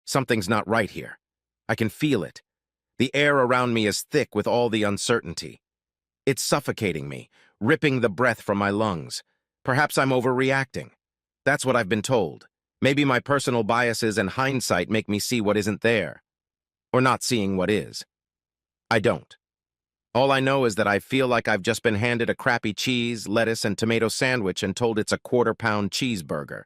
Something's not right here. I can feel it. The air around me is thick with all the uncertainty. It's suffocating me, ripping the breath from my lungs. Perhaps I'm overreacting. That's what I've been told. Maybe my personal biases and hindsight make me see what isn't there. Or not seeing what is. I don't. All I know is that I feel like I've just been handed a crappy cheese, lettuce, and tomato sandwich and told it's a quarter-pound cheeseburger.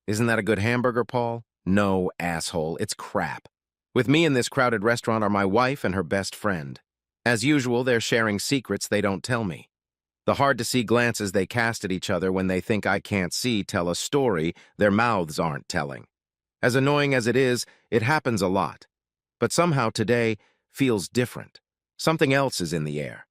Isn't that a good hamburger, Paul? No, asshole, it's crap. With me in this crowded restaurant are my wife and her best friend. As usual, they're sharing secrets they don't tell me. The hard-to-see glances they cast at each other when they think I can't see tell a story their mouths aren't telling. As annoying as it is, it happens a lot. But somehow today feels different. Something else is in the air.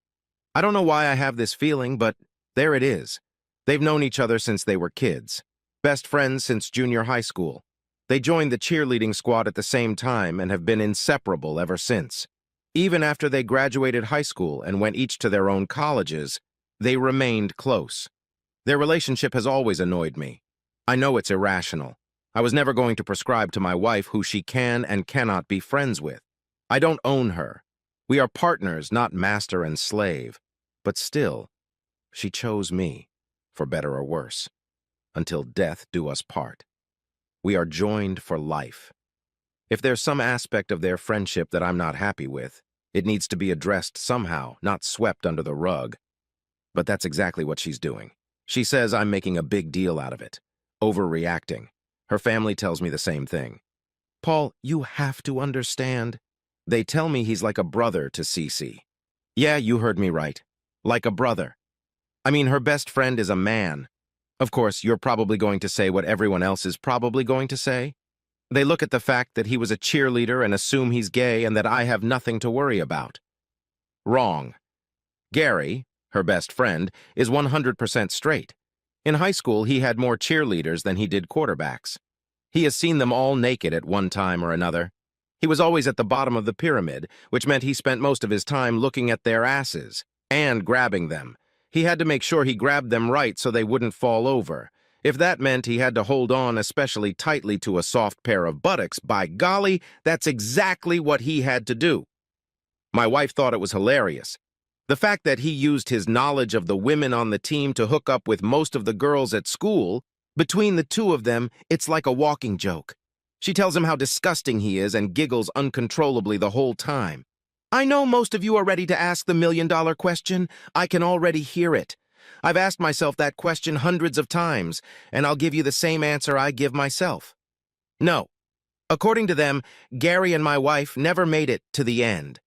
I don't know why I have this feeling, but there it is. They've known each other since they were kids. Best friends since junior high school. They joined the cheerleading squad at the same time and have been inseparable ever since. Even after they graduated high school and went each to their own colleges, they remained close. Their relationship has always annoyed me. I know it's irrational. I was never going to prescribe to my wife who she can and cannot be friends with. I don't own her. We are partners, not master and slave. But still, she chose me, for better or worse. Until death do us part. We are joined for life. If there's some aspect of their friendship that I'm not happy with, it needs to be addressed somehow, not swept under the rug. But that's exactly what she's doing. She says I'm making a big deal out of it, overreacting. Her family tells me the same thing. Paul, you have to understand. They tell me he's like a brother to Cece. Yeah, you heard me right. Like a brother. I mean, her best friend is a man. Of course, you're probably going to say what everyone else is probably going to say. They look at the fact that he was a cheerleader and assume he's gay and that I have nothing to worry about. Wrong. Gary, her best friend, is 100% straight. In high school, he had more cheerleaders than he did quarterbacks. He has seen them all naked at one time or another. He was always at the bottom of the pyramid, which meant he spent most of his time looking at their asses and grabbing them. He had to make sure he grabbed them right so they wouldn't fall over. If that meant he had to hold on especially tightly to a soft pair of buttocks, by golly, that's exactly what he had to do. My wife thought it was hilarious. The fact that he used his knowledge of the women on the team to hook up with most of the girls at school, between the two of them, it's like a walking joke. She tells him how disgusting he is and giggles uncontrollably the whole time. I know most of you are ready to ask the million-dollar question. I can already hear it. I've asked myself that question hundreds of times, and I'll give you the same answer I give myself. No. According to them, Gary and my wife never made it to the end.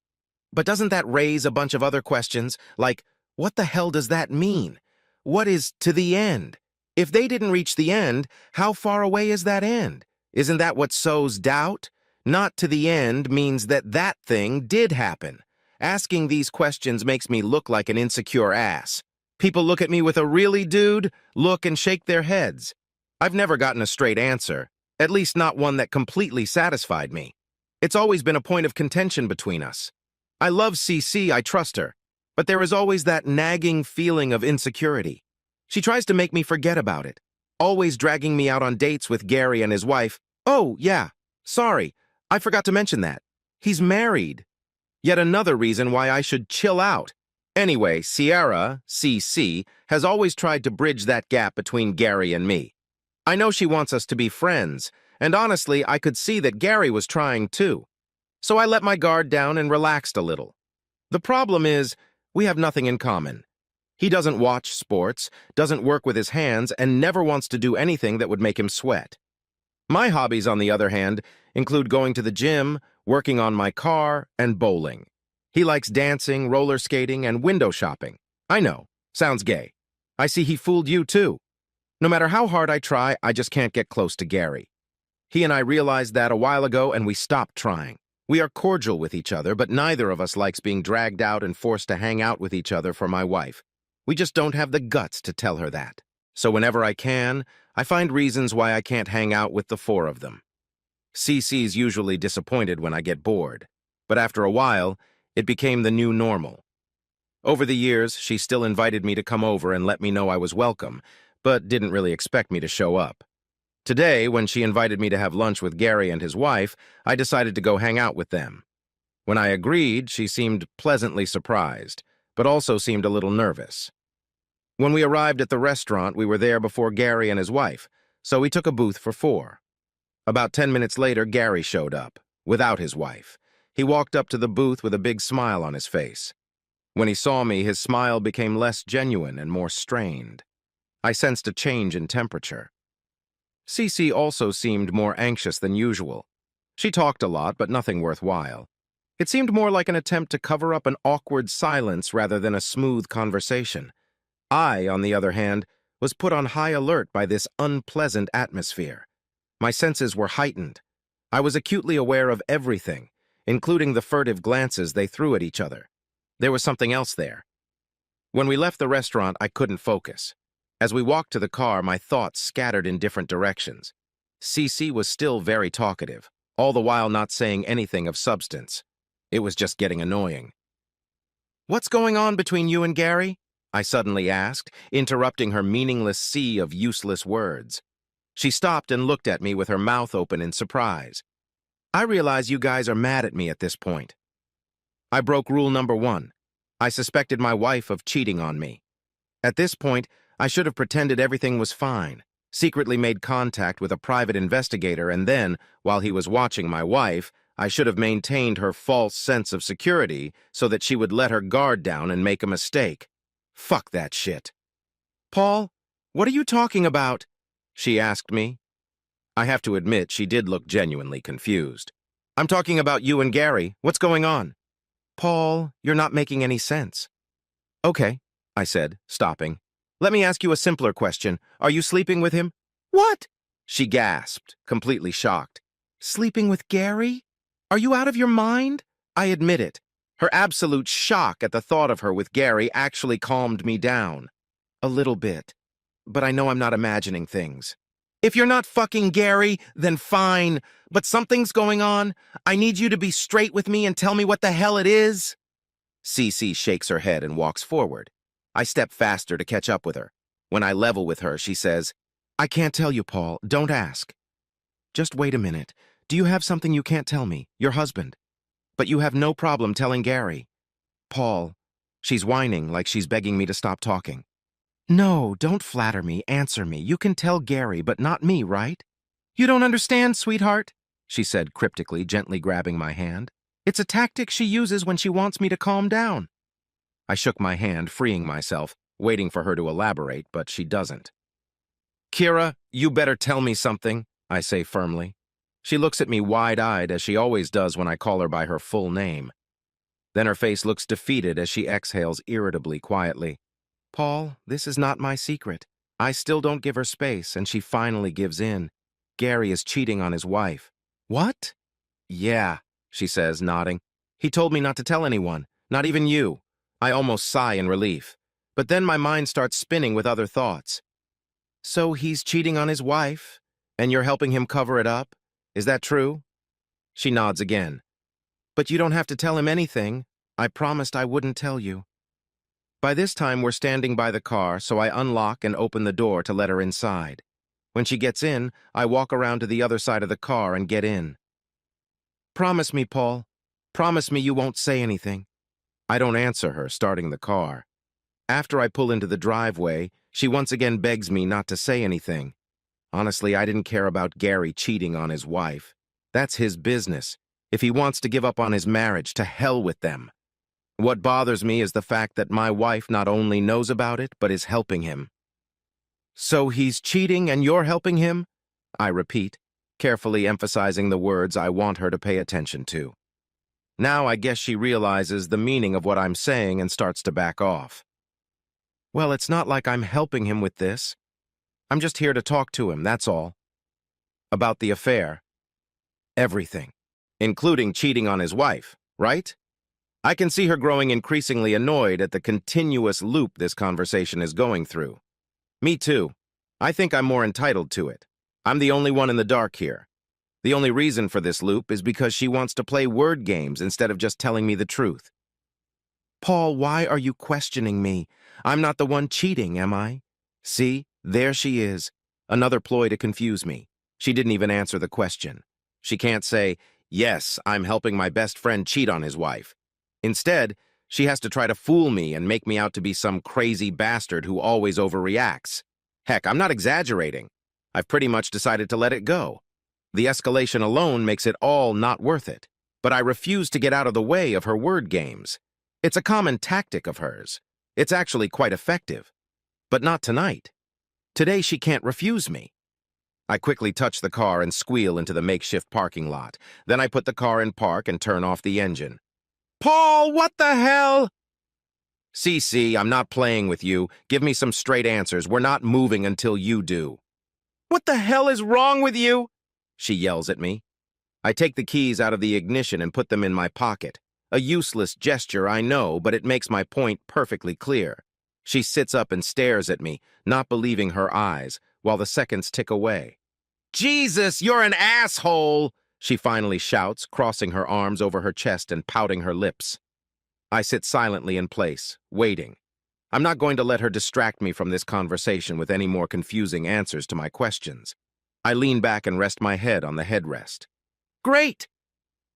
But doesn't that raise a bunch of other questions, like, what the hell does that mean? What is to the end? If they didn't reach the end, how far away is that end? Isn't that what sows doubt? Not to the end means that that thing did happen. Asking these questions makes me look like an insecure ass. People look at me with a "really, dude?" look and shake their heads. I've never gotten a straight answer, at least not one that completely satisfied me. It's always been a point of contention between us. I love CC, I trust her, but there is always that nagging feeling of insecurity. She tries to make me forget about it, always dragging me out on dates with Gary and his wife. Oh, yeah, sorry, I forgot to mention that. He's married. Yet another reason why I should chill out. Anyway, Sierra, CC, has always tried to bridge that gap between Gary and me. I know she wants us to be friends, and honestly, I could see that Gary was trying too. So I let my guard down and relaxed a little. The problem is, we have nothing in common. He doesn't watch sports, doesn't work with his hands, and never wants to do anything that would make him sweat. My hobbies, on the other hand, include going to the gym, working on my car, and bowling. He likes dancing, roller skating, and window shopping. I know, sounds gay. I see he fooled you too. No matter how hard I try, I just can't get close to Gary. He and I realized that a while ago, and we stopped trying. We are cordial with each other, but neither of us likes being dragged out and forced to hang out with each other for my wife. We just don't have the guts to tell her that. So whenever I can, I find reasons why I can't hang out with the four of them. CC's usually disappointed when I get bored, but after a while, it became the new normal. Over the years, she still invited me to come over and let me know I was welcome, but didn't really expect me to show up. Today, when she invited me to have lunch with Gary and his wife, I decided to go hang out with them. When I agreed, she seemed pleasantly surprised, but also seemed a little nervous. When we arrived at the restaurant, we were there before Gary and his wife, so we took a booth for 4. About 10 minutes later, Gary showed up, without his wife. He walked up to the booth with a big smile on his face. When he saw me, his smile became less genuine and more strained. I sensed a change in temperature. Cece also seemed more anxious than usual. She talked a lot, but nothing worthwhile. It seemed more like an attempt to cover up an awkward silence rather than a smooth conversation. I, on the other hand, was put on high alert by this unpleasant atmosphere. My senses were heightened. I was acutely aware of everything, including the furtive glances they threw at each other. There was something else there. When we left the restaurant, I couldn't focus. As we walked to the car, my thoughts scattered in different directions. Cece was still very talkative, all the while not saying anything of substance. It was just getting annoying. "What's going on between you and Gary?" I suddenly asked, interrupting her meaningless sea of useless words. She stopped and looked at me with her mouth open in surprise. "I realize you guys are mad at me at this point. I broke rule number 1. I suspected my wife of cheating on me. At this point, I should have pretended everything was fine, secretly made contact with a private investigator, and then, while he was watching my wife, I should have maintained her false sense of security so that she would let her guard down and make a mistake. Fuck that shit." "Paul, what are you talking about?" she asked me. I have to admit, she did look genuinely confused. "I'm talking about you and Gary. What's going on?" "Paul, you're not making any sense." "Okay," I said, stopping. "Let me ask you a simpler question. Are you sleeping with him?" "What?" she gasped, completely shocked. "Sleeping with Gary? Are you out of your mind?" I admit it. Her absolute shock at the thought of her with Gary actually calmed me down. "A little bit. But I know I'm not imagining things." "If you're not fucking Gary, then fine. But something's going on. I need you to be straight with me and tell me what the hell it is." Cece shakes her head and walks forward. I step faster to catch up with her. When I level with her, she says, "I can't tell you, Paul. Don't ask." "Just wait a minute. Do you have something you can't tell me? Your husband. But you have no problem telling Gary." "Paul." She's whining like she's begging me to stop talking. "No, don't flatter me. Answer me. You can tell Gary, but not me, right?" "You don't understand, sweetheart," she said cryptically, gently grabbing my hand. "It's a tactic she uses when she wants me to calm down." I shook my hand, freeing myself, waiting for her to elaborate, but she doesn't. "Kira, you better tell me something," I say firmly. She looks at me wide-eyed, as she always does when I call her by her full name. Then her face looks defeated as she exhales irritably, quietly. "Paul, this is not my secret. I still don't give her space, and she finally gives in. Gary is cheating on his wife." "What?" "Yeah," she says, nodding. "He told me not to tell anyone, not even you." I almost sigh in relief. But then my mind starts spinning with other thoughts. "So he's cheating on his wife, and you're helping him cover it up? Is that true?" She nods again. "But you don't have to tell him anything. I promised I wouldn't tell you." By this time, we're standing by the car, so I unlock and open the door to let her inside. When she gets in, I walk around to the other side of the car and get in. "Promise me, Paul. Promise me you won't say anything." I don't answer her, starting the car. After I pull into the driveway, she once again begs me not to say anything. Honestly, I didn't care about Gary cheating on his wife. That's his business. If he wants to give up on his marriage, to hell with them. What bothers me is the fact that my wife not only knows about it, but is helping him. "So he's cheating and you're helping him?" I repeat, carefully emphasizing the words I want her to pay attention to. Now I guess she realizes the meaning of what I'm saying and starts to back off. "Well, it's not like I'm helping him with this. I'm just here to talk to him, that's all." "About the affair?" "Everything. Including cheating on his wife, right?" I can see her growing increasingly annoyed at the continuous loop this conversation is going through. Me too. I think I'm more entitled to it. I'm the only one in the dark here. The only reason for this loop is because she wants to play word games instead of just telling me the truth. "Paul, why are you questioning me? I'm not the one cheating, am I?" See, there she is. Another ploy to confuse me. She didn't even answer the question. She can't say, "Yes, I'm helping my best friend cheat on his wife." Instead, she has to try to fool me and make me out to be some crazy bastard who always overreacts. Heck, I'm not exaggerating. I've pretty much decided to let it go. The escalation alone makes it all not worth it. But I refuse to get out of the way of her word games. It's a common tactic of hers. It's actually quite effective. But not tonight. Today she can't refuse me. I quickly touch the car and squeal into the makeshift parking lot. Then I put the car in park and turn off the engine. "Paul, what the hell?" "Cece, I'm not playing with you. Give me some straight answers. We're not moving until you do." "What the hell is wrong with you?" she yells at me. I take the keys out of the ignition and put them in my pocket. A useless gesture, I know, but it makes my point perfectly clear. She sits up and stares at me, not believing her eyes, while the seconds tick away. "Jesus, you're an asshole!" she finally shouts, crossing her arms over her chest and pouting her lips. I sit silently in place, waiting. I'm not going to let her distract me from this conversation with any more confusing answers to my questions. I lean back and rest my head on the headrest. Great!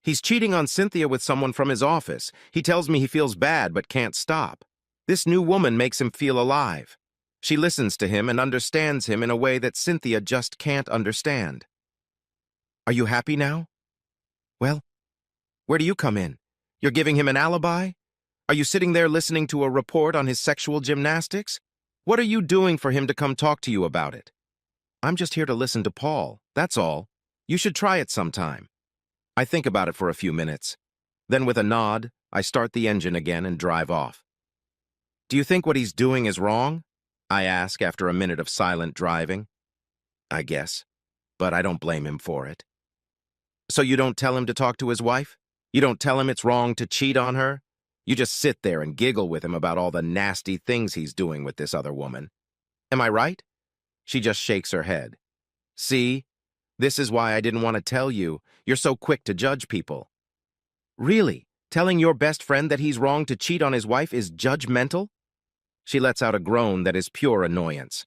He's cheating on Cynthia with someone from his office. He tells me he feels bad but can't stop. This new woman makes him feel alive. She listens to him and understands him in a way that Cynthia just can't understand. Are you happy now? Well, where do you come in? You're giving him an alibi? Are you sitting there listening to a report on his sexual gymnastics? What are you doing for him to come talk to you about it? I'm just here to listen to Paul, that's all. You should try it sometime. I think about it for a few minutes. Then with a nod, I start the engine again and drive off. Do you think what he's doing is wrong? I ask after a minute of silent driving. I guess, but I don't blame him for it. So you don't tell him to talk to his wife? You don't tell him it's wrong to cheat on her? You just sit there and giggle with him about all the nasty things he's doing with this other woman. Am I right? She just shakes her head. See? This is why I didn't want to tell you. You're so quick to judge people. Really? Telling your best friend that he's wrong to cheat on his wife is judgmental? She lets out a groan that is pure annoyance.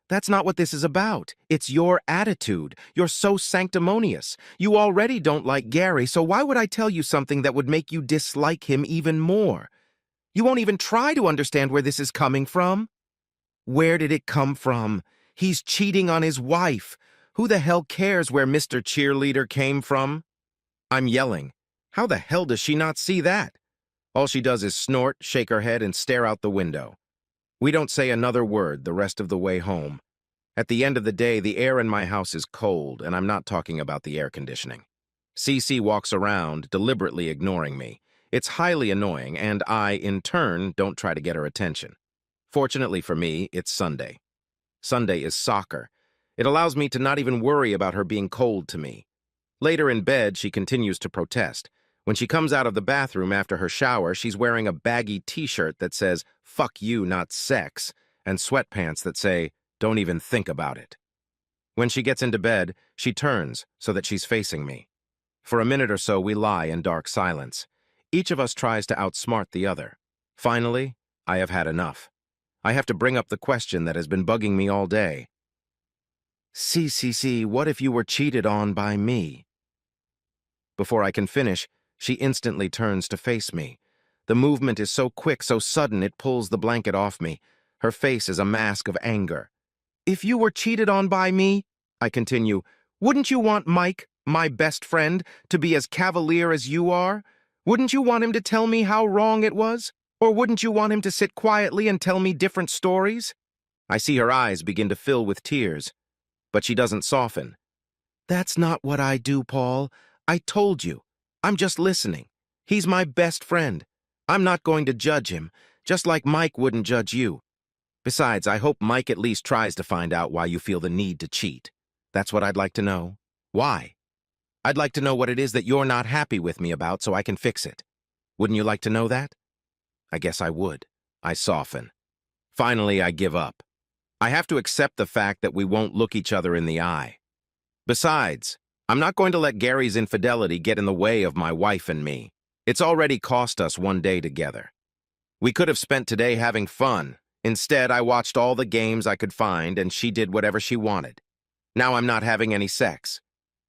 That's not what this is about. It's your attitude. You're so sanctimonious. You already don't like Gary, so why would I tell you something that would make you dislike him even more? You won't even try to understand where this is coming from. Where did it come from? He's cheating on his wife. Who the hell cares where Mr. Cheerleader came from? I'm yelling. How the hell does she not see that? All she does is snort, shake her head, and stare out the window. We don't say another word the rest of the way home. At the end of the day, the air in my house is cold, and I'm not talking about the air conditioning. Cece walks around, deliberately ignoring me. It's highly annoying, and I, in turn, don't try to get her attention. Fortunately for me, it's Sunday. Sunday is soccer. It allows me to not even worry about her being cold to me. Later in bed, she continues to protest. When she comes out of the bathroom after her shower, she's wearing a baggy t-shirt that says, "Fuck you, not sex," and sweatpants that say, "Don't even think about it." When she gets into bed, she turns so that she's facing me. For a minute or so, we lie in dark silence. Each of us tries to outsmart the other. Finally, I have had enough. I have to bring up the question that has been bugging me all day. "CCC, what if you were cheated on by me?" Before I can finish, she instantly turns to face me. The movement is so quick, so sudden, it pulls the blanket off me. Her face is a mask of anger. "If you were cheated on by me," I continue, "wouldn't you want Mike, my best friend, to be as cavalier as you are? Wouldn't you want him to tell me how wrong it was? Or wouldn't you want him to sit quietly and tell me different stories?" I see her eyes begin to fill with tears, but she doesn't soften. "That's not what I do, Paul. I told you. I'm just listening. He's my best friend. I'm not going to judge him, just like Mike wouldn't judge you. Besides, I hope Mike at least tries to find out why you feel the need to cheat. That's what I'd like to know. Why? I'd like to know what it is that you're not happy with me about so I can fix it. Wouldn't you like to know that?" I guess I would. I soften. Finally, I give up. I have to accept the fact that we won't look each other in the eye. Besides, I'm not going to let Gary's infidelity get in the way of my wife and me. It's already cost us one day together. We could have spent today having fun. Instead, I watched all the games I could find, and she did whatever she wanted. Now I'm not having any sex.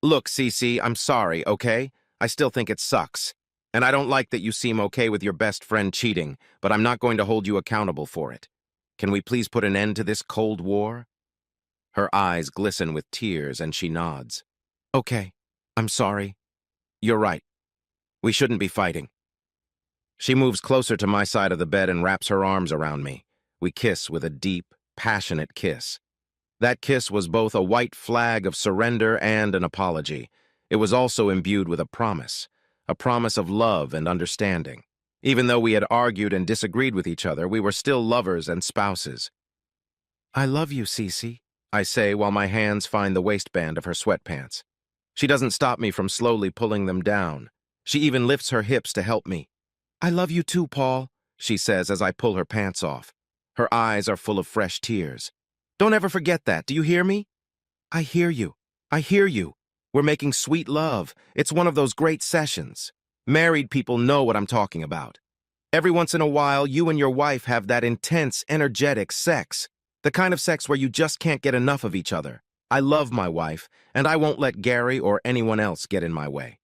Look, Cece, I'm sorry, okay? I still think it sucks. And I don't like that you seem okay with your best friend cheating, but I'm not going to hold you accountable for it. Can we please put an end to this Cold War? Her eyes glisten with tears and she nods. Okay, I'm sorry. You're right. We shouldn't be fighting. She moves closer to my side of the bed and wraps her arms around me. We kiss with a deep, passionate kiss. That kiss was both a white flag of surrender and an apology. It was also imbued with a promise of love and understanding. Even though we had argued and disagreed with each other, we were still lovers and spouses. I love you, Cece, I say while my hands find the waistband of her sweatpants. She doesn't stop me from slowly pulling them down. She even lifts her hips to help me. I love you too, Paul, she says as I pull her pants off. Her eyes are full of fresh tears. Don't ever forget that, do you hear me? I hear you. I hear you. We're making sweet love. It's one of those great sessions. Married people know what I'm talking about. Every once in a while, you and your wife have that intense, energetic sex. The kind of sex where you just can't get enough of each other. I love my wife, and I won't let Gary or anyone else get in my way.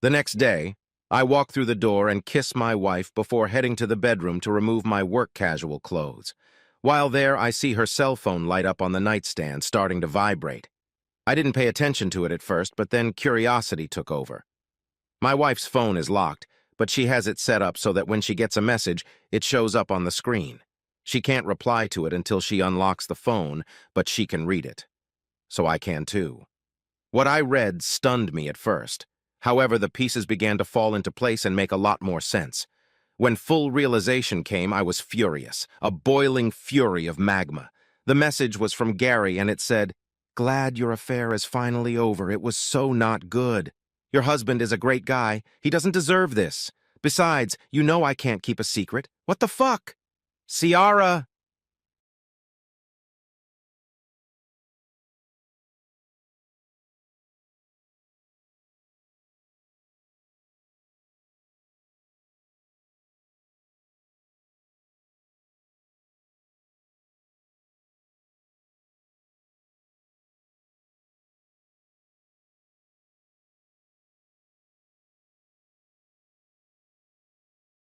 The next day, I walk through the door and kiss my wife before heading to the bedroom to remove my work casual clothes. While there, I see her cell phone light up on the nightstand, starting to vibrate. I didn't pay attention to it at first, but then curiosity took over. My wife's phone is locked, but she has it set up so that when she gets a message, it shows up on the screen. She can't reply to it until she unlocks the phone, but she can read it. So I can too. What I read stunned me at first. However, the pieces began to fall into place and make a lot more sense. When full realization came, I was furious, a boiling fury of magma. The message was from Gary, and it said, "Glad your affair is finally over. It was so not good. Your husband is a great guy. He doesn't deserve this. Besides, you know I can't keep a secret. What the fuck? Ciara!"